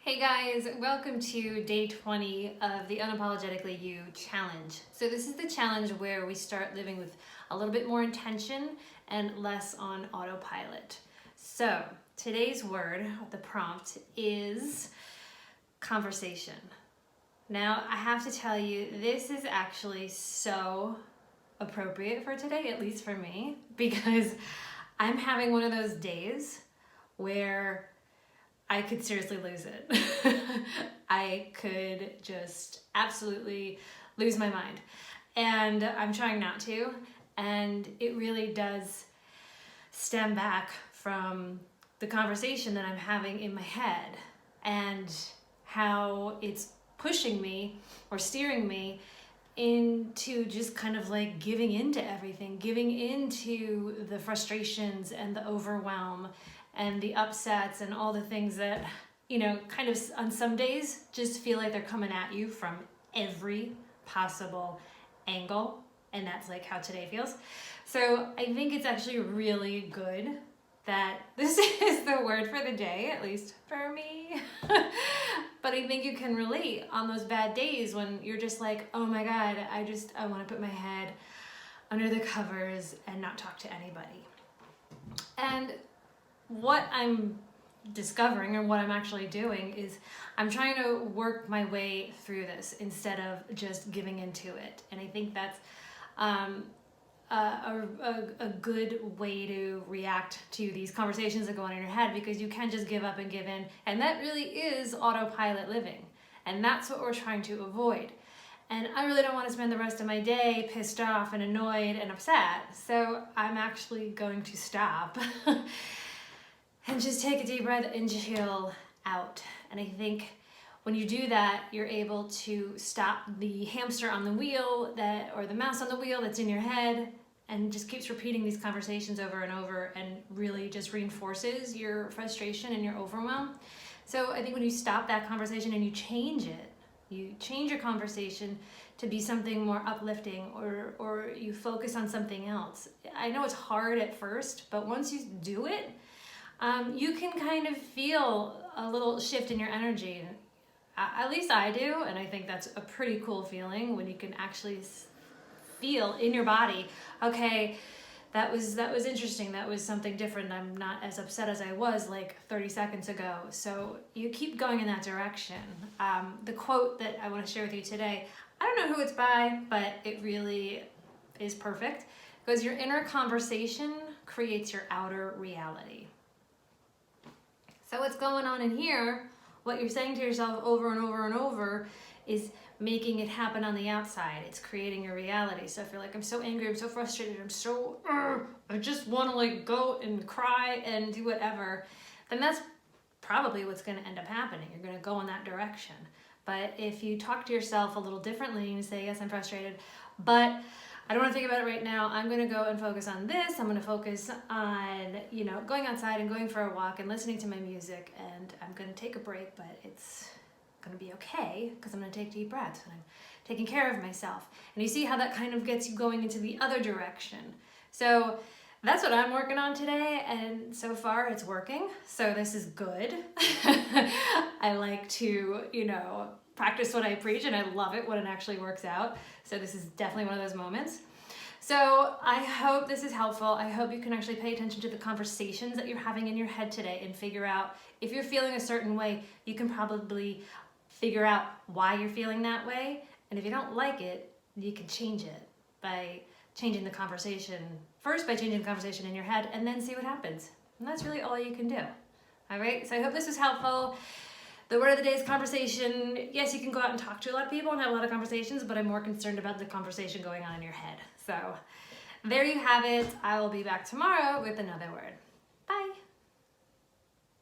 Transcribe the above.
Hey guys, welcome to day 20 of the Unapologetically You challenge. So this is the challenge where we start living with a little bit more intention and less on autopilot. So today's word, the prompt, is conversation. Now I have to tell you, this is actually so appropriate for today, at least for me, because I'm having one of those days where I could seriously lose it. I could just absolutely lose my mind. And I'm trying not to. And it really does stem back from the conversation that I'm having in my head and how it's pushing me or steering me into just kind of like giving into everything, giving into the frustrations and the overwhelm and the upsets and all the things that, you know, kind of on some days just feel like they're coming at you from every possible angle. And that's like how today feels. So I think it's actually really good that this is the word for the day, at least for me. But I think you can relate on those bad days when you're just like, oh my God, I want to put my head under the covers and not talk to anybody. And what I'm discovering and what I'm actually doing is I'm trying to work my way through this instead of just giving into it. And I think that's a good way to react to these conversations that go on in your head, because you can just give up and give in. And that really is autopilot living. And that's what we're trying to avoid. And I really don't want to spend the rest of my day pissed off and annoyed and upset. So I'm actually going to stop and just take a deep breath and chill out. And I think when you do that, you're able to stop the hamster on the wheel or the mouse on the wheel that's in your head and just keeps repeating these conversations over and over and really just reinforces your frustration and your overwhelm. So I think when you stop that conversation and you change it, you change your conversation to be something more uplifting, or you focus on something else. I know it's hard at first, but once you do it, you can kind of feel a little shift in your energy. At least I do, and I think that's a pretty cool feeling when you can actually feel in your body, okay, that was interesting, that was something different, I'm not as upset as I was like 30 seconds ago. So you keep going in that direction. The quote that I want to share with you today, I don't know who it's by, but it really is perfect, because your inner conversation creates your outer reality. So what's going on in here, what you're saying to yourself over and over and over, is making it happen on the outside. It's creating your reality. So if you're like, I'm so angry, I'm so frustrated, I just want to like go and cry and do whatever, then that's probably what's going to end up happening. You're going to go in that direction. But if you talk to yourself a little differently and you say, yes, I'm frustrated, but I don't want to think about it right now. I'm going to go and focus on this. I'm going to focus on, going outside and going for a walk and listening to my music. And I'm going to take a break, but it's going to be okay because I'm going to take deep breaths and I'm taking care of myself. And you see how that kind of gets you going into the other direction. So that's what I'm working on today. And so far it's working. So this is good. I like to, practice what I preach, and I love it when it actually works out. So this is definitely one of those moments. So I hope this is helpful. I hope you can actually pay attention to the conversations that you're having in your head today and figure out if you're feeling a certain way. You can probably figure out why you're feeling that way. And if you don't like it, you can change it by changing the conversation. First, by changing the conversation in your head, and then see what happens. And that's really all you can do. All right, so I hope this was helpful. The word of the day is conversation. Yes, you can go out and talk to a lot of people and have a lot of conversations, but I'm more concerned about the conversation going on in your head. So there you have it. I will be back tomorrow with another word.